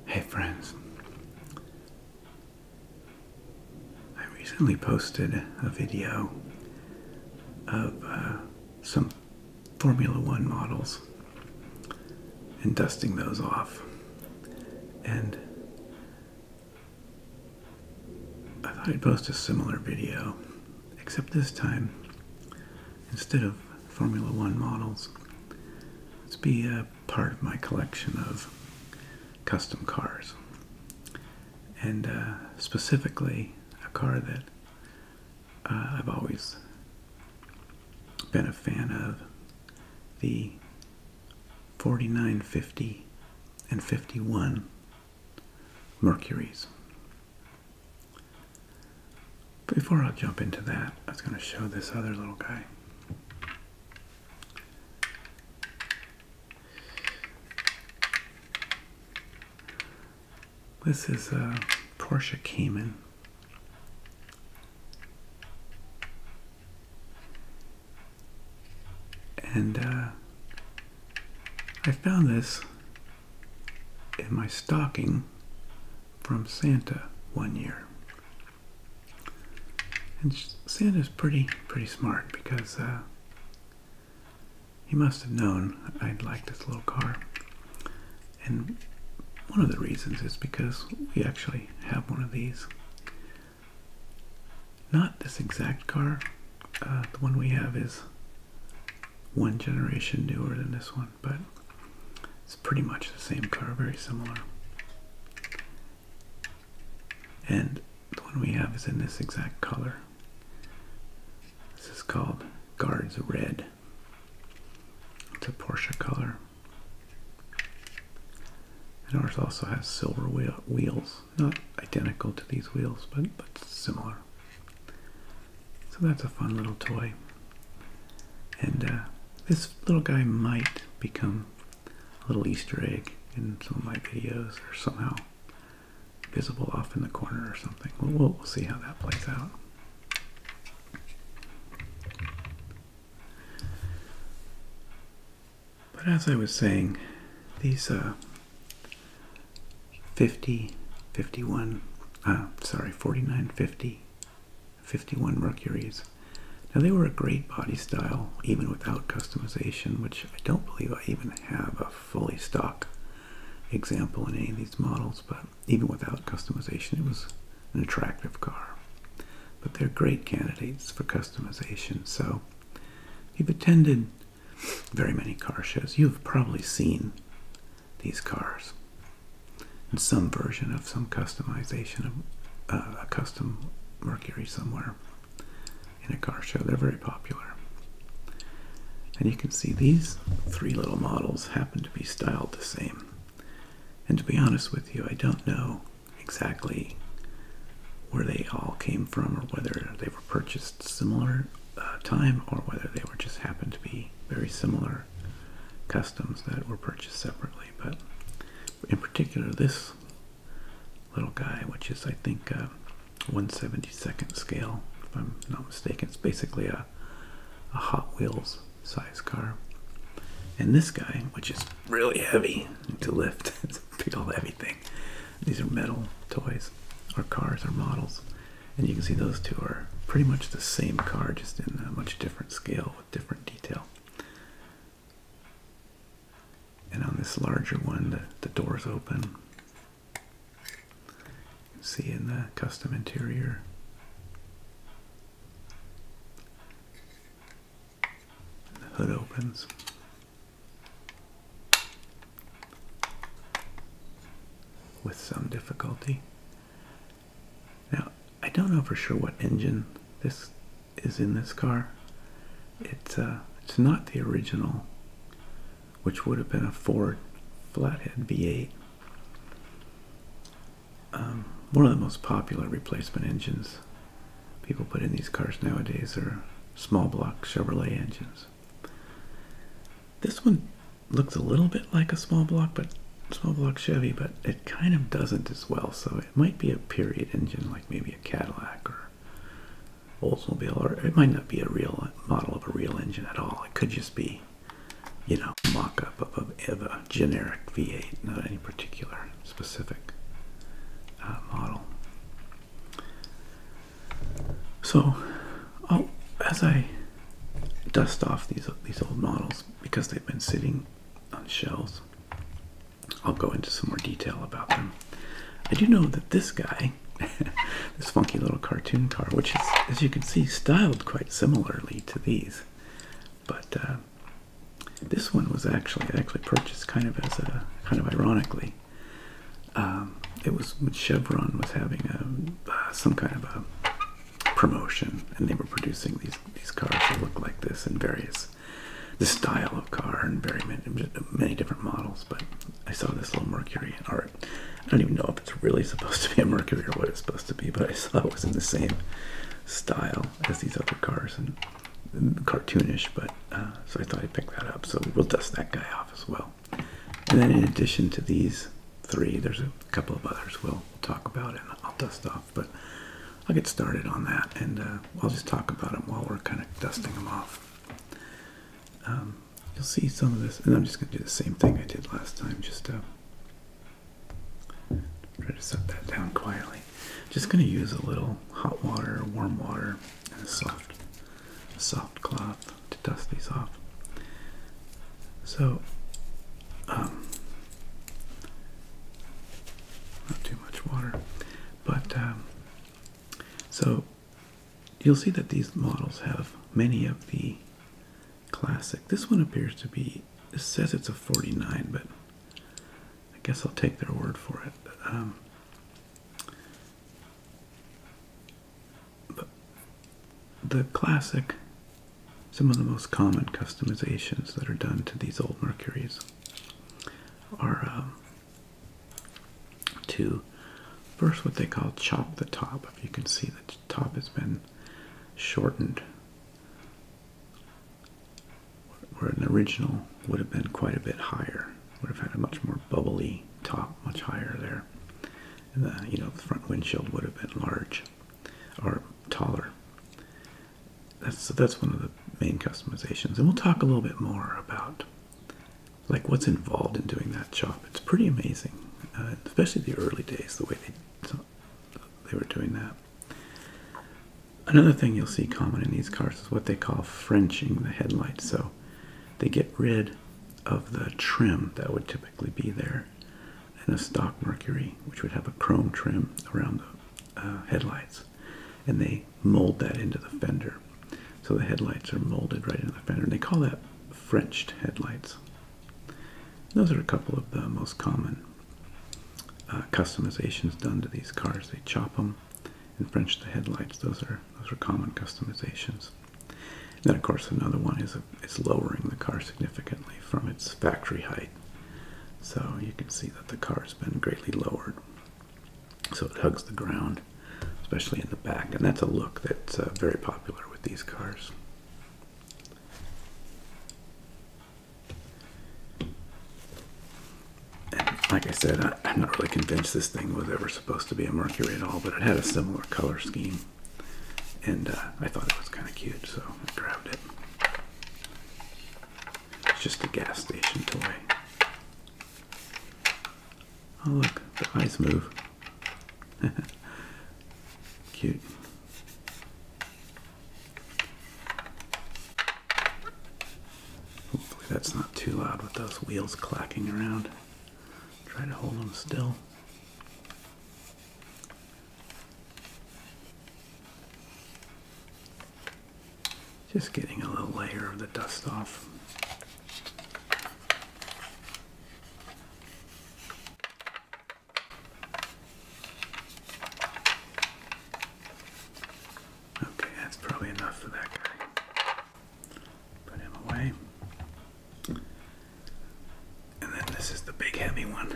Hey friends, I recently posted a video of some Formula One models and dusting those off, and I thought I'd post a similar video, except this time, instead of Formula One models, let's be a part of my collection of custom cars, and specifically a car that I've always been a fan of, the 49, 50, and 51 Mercuries. But before I jump into that, I was going to show this other little guy. This is a Porsche Cayman. And I found this in my stocking from Santa one year. And Santa's pretty smart, because he must have known I'd like this little car. And one of the reasons is because we actually have one of these. Not this exact car. The one we have is one generation newer than this one, but it's pretty much the same car, very similar. And the one we have is in this exact color. This is called Guards Red. It's a Porsche color. And ours also has silver wheels, not identical to these wheels, but similar. So that's a fun little toy. And this little guy might become a little Easter egg in some of my videos, or somehow visible off in the corner or something. We'll see how that plays out. But as I was saying, these 49, 50, 51 Mercuries. Now, they were a great body style, even without customization, which I don't believe I even have a fully stock example in any of these models, but even without customization, it was an attractive car. But they're great candidates for customization. So if you've attended very many car shows, you've probably seen these cars in some version of some customization of a custom Mercury somewhere in a car show. They're very popular. And you can see these three little models happen to be styled the same. And to be honest with you, I don't know exactly where they all came from, or whether they were purchased similar time, or whether they were just happened to be very similar customs that were purchased separately. But in particular, this little guy, which is, I think, 1/72nd scale, if I'm not mistaken. It's basically a Hot Wheels size car. And this guy, which is really heavy to lift, it's a big old heavy thing. These are metal toys, or cars, or models. And you can see those two are pretty much the same car, just in a much different scale with different detail. And on this larger one, the doors open. You can see in the custom interior. And the hood opens. With some difficulty. Now, I don't know for sure what engine this is in this car. It's not the original, which would have been a Ford flathead V8. One of the most popular replacement engines people put in these cars nowadays are small block Chevrolet engines. This one looks a little bit like a small block Chevy, but it kind of doesn't as well. So it might be a period engine, like maybe a Cadillac or Oldsmobile, or it might not be a real model of a real engine at all. It could just be mock-up of a generic V8, not any particular specific model. So, as I dust off these old models, because they've been sitting on shelves, I'll go into some more detail about them. I do know that this guy, this funky little cartoon car, which is, as you can see, styled quite similarly to these, but this one was actually purchased kind of ironically. It was when Chevron was having some kind of a promotion, and they were producing these cars that look like this in this style of car and many different models. But I saw this little Mercury, or I don't even know if it's really supposed to be a Mercury or what it's supposed to be, but I saw it was in the same style as these other cars and cartoonish. But so I thought I'd pick that up. So we'll dust that guy off as well. And then in addition to these three, there's a couple of others we'll talk about and I'll dust off. But I'll get started on that, and I'll just talk about them while we're kind of dusting them off. You'll see some of this, and I'm just going to do the same thing I did last time, just try to set that down quietly. Just going to use a little hot water, warm water, and a soft cloth to dust these off. So, not too much water, but so you'll see that these models have many of the classic. This one appears to be, it says it's a 49, but I guess I'll take their word for it. But the classic, some of the most common customizations that are done to these old Mercuries are to first what they call chop the top. If you can see, the top has been shortened, where an original would have been quite a bit higher, would have had a much more bubbly top, much higher there, and the front windshield would have been large or taller. That's one of the main customizations, and we'll talk a little bit more about like what's involved in doing that chop. It's pretty amazing, especially the early days, the way they were doing that. Another thing you'll see common in these cars is what they call Frenching the headlights. So they get rid of the trim that would typically be there in a stock Mercury, which would have a chrome trim around the headlights, and they mold that into the fender. So the headlights are molded right into the fender, and they call that Frenched headlights. Those are a couple of the most common customizations done to these cars. They chop them and French the headlights. Those are common customizations. And then, of course, another one is lowering the car significantly from its factory height. So you can see that the car has been greatly lowered, so it hugs the ground, especially in the back. And that's a look that's very popular with these cars. Like I said, I'm not really convinced this thing was ever supposed to be a Mercury at all, but it had a similar color scheme, and I thought it was kind of cute, so I grabbed it. It's just a gas station toy. Oh look, the eyes move. Cute. Hopefully that's not too loud with those wheels clacking around. Try to hold them still. Just getting a little layer of the dust off. Okay, that's probably enough for that guy. Put him away. And then this is the big heavy one.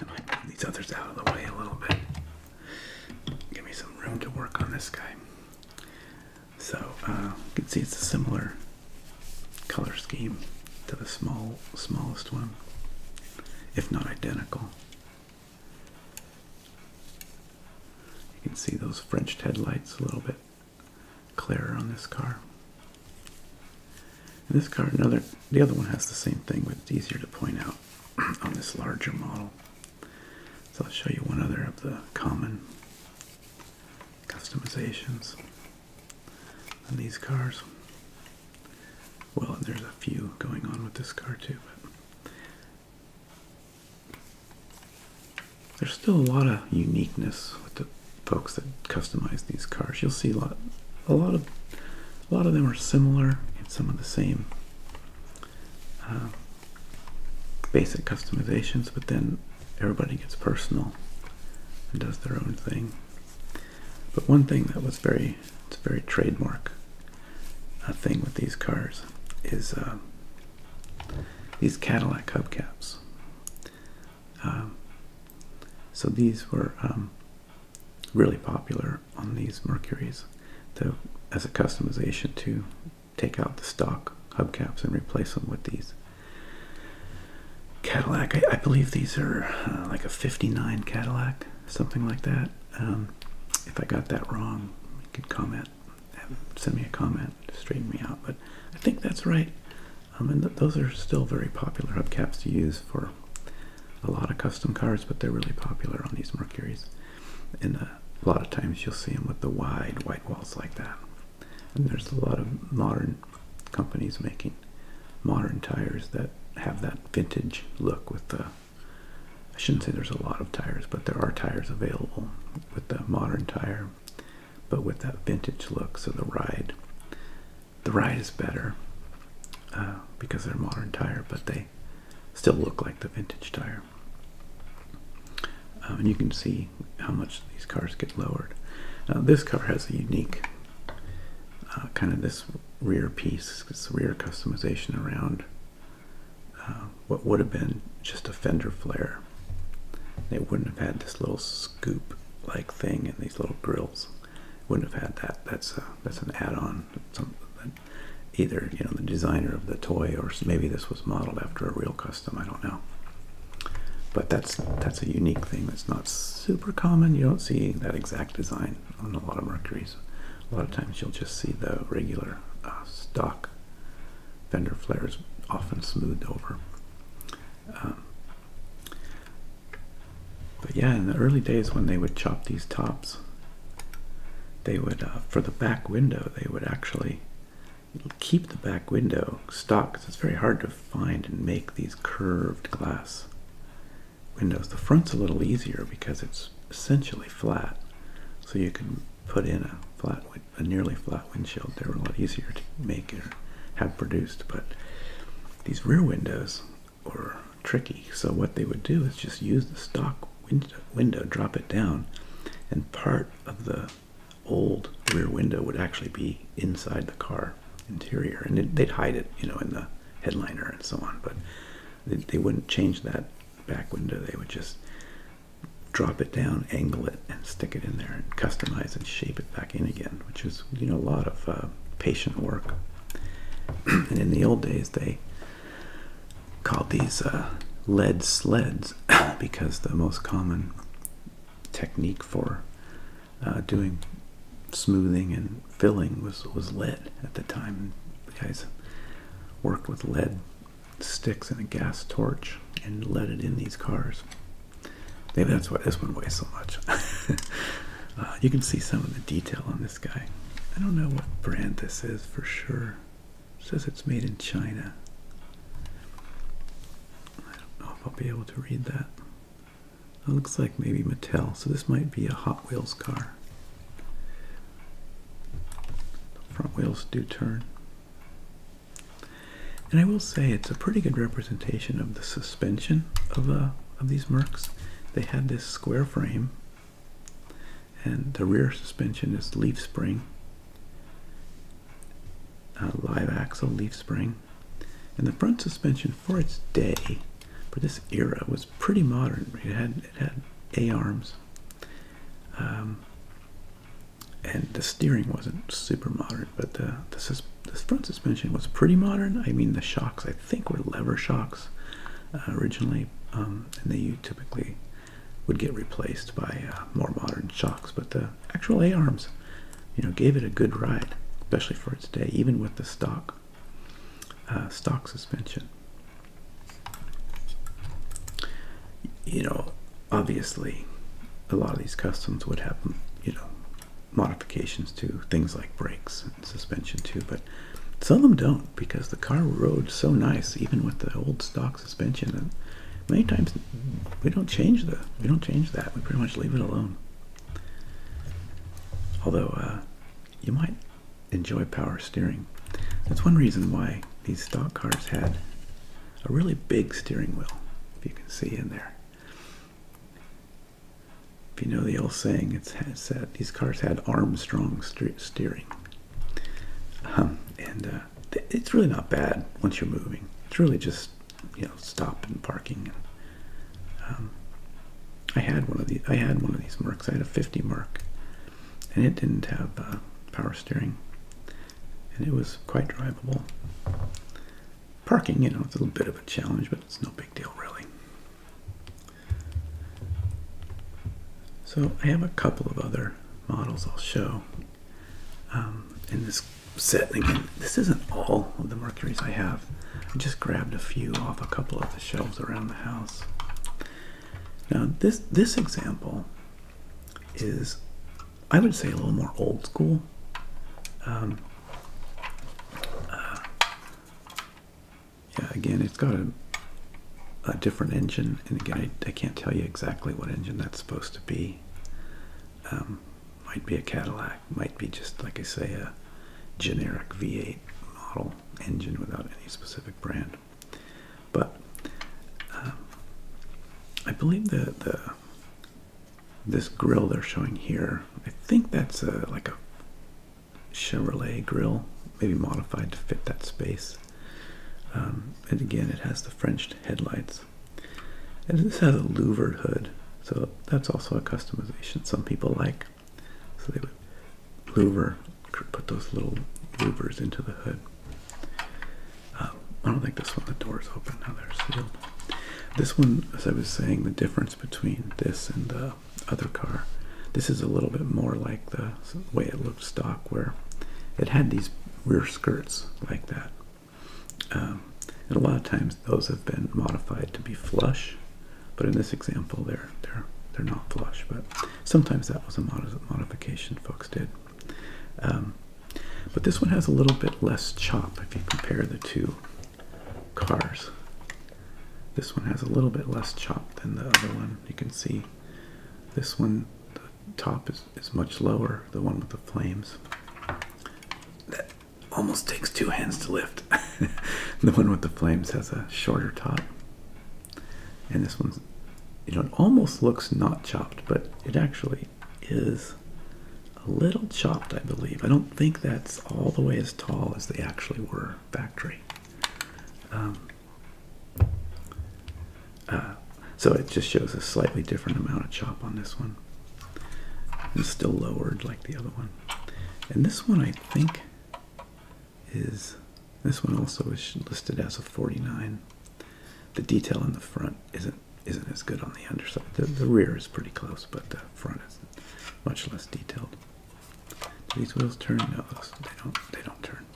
I might move these others out of the way a little bit. Give me some room to work on this guy. So you can see it's a similar color scheme to the smallest one, if not identical. You can see those Frenched headlights a little bit clearer on this car. And this car, the other one has the same thing, but it's easier to point out on this larger model. So I'll show you one other of the common customizations on these cars. Well, there's a few going on with this car too, but there's still a lot of uniqueness with the folks that customize these cars. You'll see a lot of them are similar in some of the same basic customizations, but then everybody gets personal and does their own thing. But one thing that was it's a very trademark thing with these cars is these Cadillac hubcaps. So these were really popular on these Mercurys as a customization to take out the stock hubcaps and replace them with these Cadillac. I believe these are like a 59 Cadillac, something like that. If I got that wrong, you could comment, send me a comment to straighten me out, but I think that's right. And those are still very popular hubcaps to use for a lot of custom cars, but they're really popular on these Mercurys. And a lot of times you'll see them with the wide white walls like that. And there's a lot of modern companies making modern tires that have that vintage look with the, I shouldn't say there's a lot of tires, but there are tires available with the modern tire, but with that vintage look. So the ride is better because they're modern tire, but they still look like the vintage tire. And you can see how much these cars get lowered. This car has a unique kind of this rear piece, this rear customization around what would have been just a fender flare. They wouldn't have had this little scoop like thing and these little grills. Wouldn't have had that. That's an add-on. Either the designer of the toy, or maybe this was modeled after a real custom. I don't know. But that's a unique thing that's not super common. You don't see that exact design on a lot of Mercurys. A lot of times you'll just see the regular stock fender flares, often smoothed over. But yeah, in the early days when they would chop these tops, they would, for the back window, they would actually keep the back window stock, because it's very hard to find and make these curved glass windows. The front's a little easier because it's essentially flat, so you can put in a nearly flat windshield. They're a lot easier to make or have produced, but these rear windows were tricky. So what they would do is just use the stock window, drop it down, and part of the old rear window would actually be inside the car interior, and they'd hide it, in the headliner and so on, but they wouldn't change that back window. They would just drop it down, angle it, and stick it in there, and customize and shape it back in again, which is a lot of patient work. And in the old days, they called these lead sleds because the most common technique for doing smoothing and filling was lead at the time. The guys worked with lead sticks and a gas torch and let it in these cars. Maybe that's why this one weighs so much. You can see some of the detail on this guy. I don't know what brand this is for sure. It says it's made in China. I don't know if I'll be able to read that. It looks like maybe Mattel, so this might be a Hot Wheels car. The front wheels do turn. And I will say it's a pretty good representation of the suspension of these Mercs. They had this square frame, and the rear suspension is leaf spring, live axle leaf spring, and the front suspension for its day, for this era, was pretty modern. It had A-arms, and the steering wasn't super modern, but the front suspension was pretty modern. I mean, the shocks I think were lever shocks originally, and they typically would get replaced by more modern shocks, but the actual A-arms, gave it a good ride, especially for its day, even with the stock stock suspension. You know, obviously, a lot of these customs would have, you know, modifications to things like brakes and suspension too, but some of them don't, because the car rode so nice even with the old stock suspension, and many times we don't change that. We pretty much leave it alone. Although you might enjoy power steering. That's one reason why these stock cars had a really big steering wheel, if you can see in there. If you know the old saying, it's said these cars had Armstrong steering. And it's really not bad once you're moving. It's really just, you know, stop and parking. I had one of these Mercs. I had a 50 Merc, and it didn't have power steering, and it was quite drivable. Parking, you know, it's a little bit of a challenge, but it's no big deal really. So I have a couple of other models I'll show in this set. And again, this isn't all of the Mercurys I have. I just grabbed a few off a couple of the shelves around the house. Now this example is, I would say, a little more old school. Yeah, again, it's got a different engine, and again, I can't tell you exactly what engine that's supposed to be. Might be a Cadillac, might be just, like I say, a generic V8 model engine without any specific brand. But I believe this grill they're showing here, I think that's like a Chevrolet grill, maybe modified to fit that space. And again, it has the French headlights. And this has a louvered hood, so that's also a customization some people like. So they would louver, put those little louvers into the hood. I don't think this one, the door's open, now they're sealed. This one, as I was saying, the difference between this and the other car, this is a little bit more like the way it looked stock, where it had these rear skirts like that. And a lot of times those have been modified to be flush, but in this example they're not flush, but sometimes that was a modification folks did. But this one has a little bit less chop if you compare the two cars. This one has a little bit less chop than the other one. You can see this one, the top is much lower, the one with the flames. That almost takes two hands to lift. The one with the flames has a shorter top. And this one's, you know, it almost looks not chopped, but it actually is a little chopped, I believe. I don't think that's all the way as tall as they actually were factory. So it just shows a slightly different amount of chop on this one. It's still lowered like the other one. And this one, I think, this one also is listed as a 49. The detail in the front isn't as good on the underside. The rear is pretty close, but the front is much less detailed. Do these wheels turn? No, they don't turn.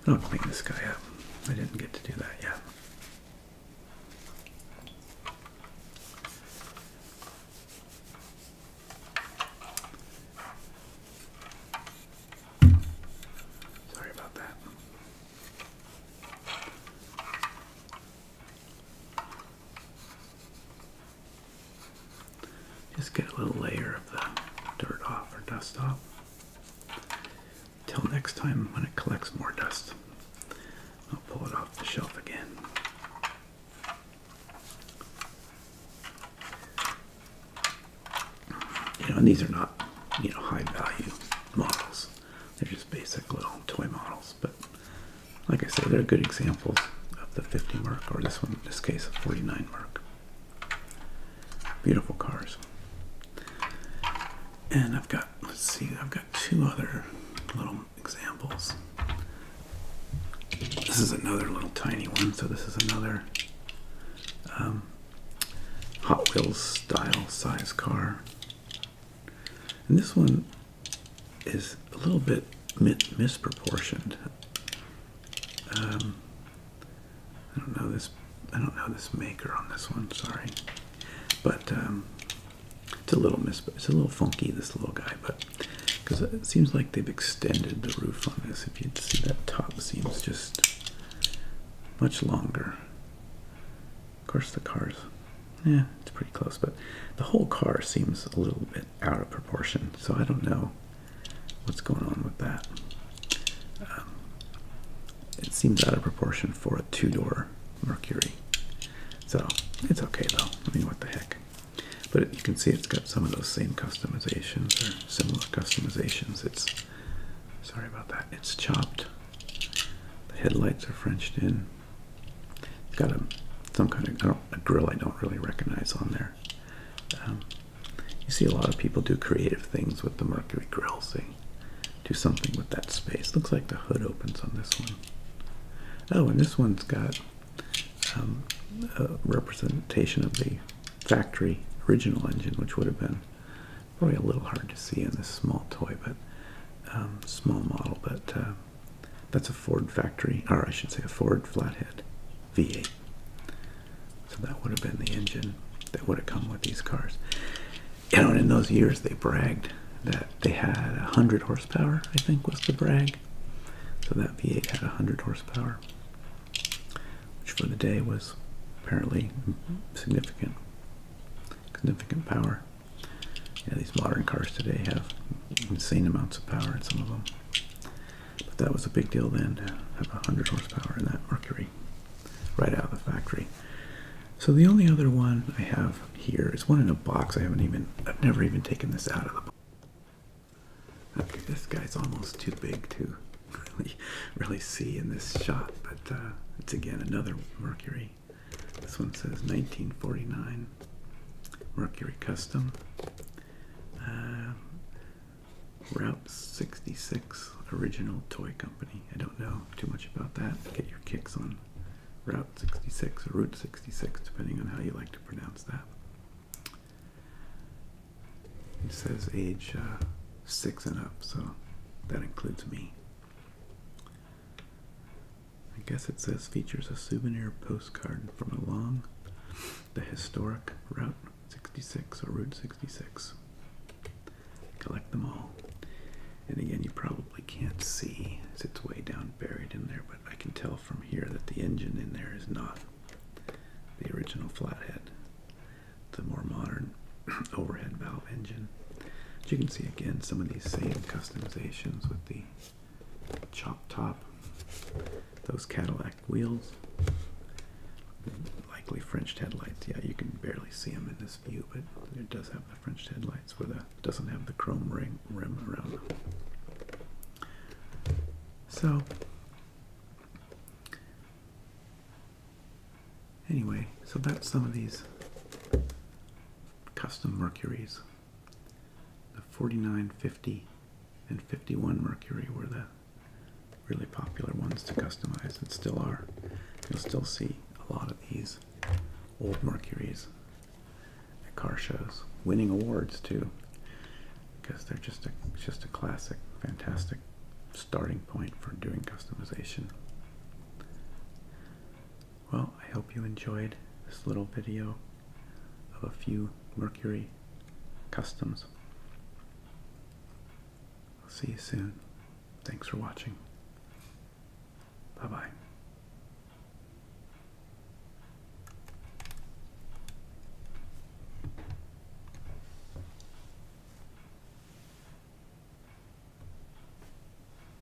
I'll clean this guy up. I didn't get to do that yet. Sorry about that. Just get a little layer of the dirt off or dust off. Till next time when it collects more dust, I'll pull it off the shelf again. You know, and these are not, you know, high value models. They're just basic little toy models. But like I say, they're good examples of the 50 Merc, or this one, in this case, a 49 Merc. Beautiful cars. And I've got, let's see, I've got two other little examples. This is another little tiny one, so this is another Hot Wheels style size car. And this one is a little bit misproportioned. I don't know this. I don't know this maker on this one. Sorry, but it's a little it's a little funky, this little guy, but because it seems like they've extended the roof on this. If you see, that top seems just much longer. Of course, the car's, yeah, it's pretty close, but the whole car seems a little bit out of proportion. So I don't know what's going on with that. It seems out of proportion for a two-door Mercury. So it's okay though. I mean, what the heck. But you can see it's got some of those same customizations or similar customizations. It's, sorry about that, it's chopped. The headlights are Frenched in. It's got some kind of a grill I don't really recognize on there. You see a lot of people do creative things with the Mercury grills. They do something with that space. Looks like the hood opens on this one. Oh, and this one's got a representation of the factory original engine, which would have been probably a little hard to see in this small toy, but small model. But that's a Ford factory, or I should say a Ford flathead V8. So that would have been the engine that would have come with these cars. You know, and in those years they bragged that they had 100 horsepower, I think was the brag. So that V8 had 100 horsepower, which for the day was apparently significant power. Yeah, these modern cars today have insane amounts of power in some of them. But that was a big deal then, to have 100 horsepower in that Mercury right out of the factory. So the only other one I have here is one in a box. I've never even taken this out of the box. Okay, this guy's almost too big to really see in this shot, but it's again another Mercury. This one says 1949 Mercury Custom, Route 66 Original Toy Company. I don't know too much about that. Get your kicks on Route 66 or Route 66, depending on how you like to pronounce that. It says age 6 and up, so that includes me. I guess it says features a souvenir postcard from along the historic Route 66 or Route 66. Collect them all. And again, you probably can't see as it's way down buried in there, but I can tell from here that the engine in there is not the original flathead. It's a more modern overhead valve engine. But you can see again some of these same customizations with the chopped top, those Cadillac wheels, likely Frenched headlights. Yeah, you can barely see them in this view, but it does have the Frenched headlights with doesn't have the chrome rim around them. So anyway, so that's some of these custom Mercuries. The 49, 50, and 51 Mercury were the really popular ones to customize, and still are. You'll still see a lot of these old Mercuries at car shows, winning awards too, because they're just a classic, fantastic starting point for doing customization. Well, I hope you enjoyed this little video of a few Mercury customs. I'll see you soon. Thanks for watching. Bye-bye.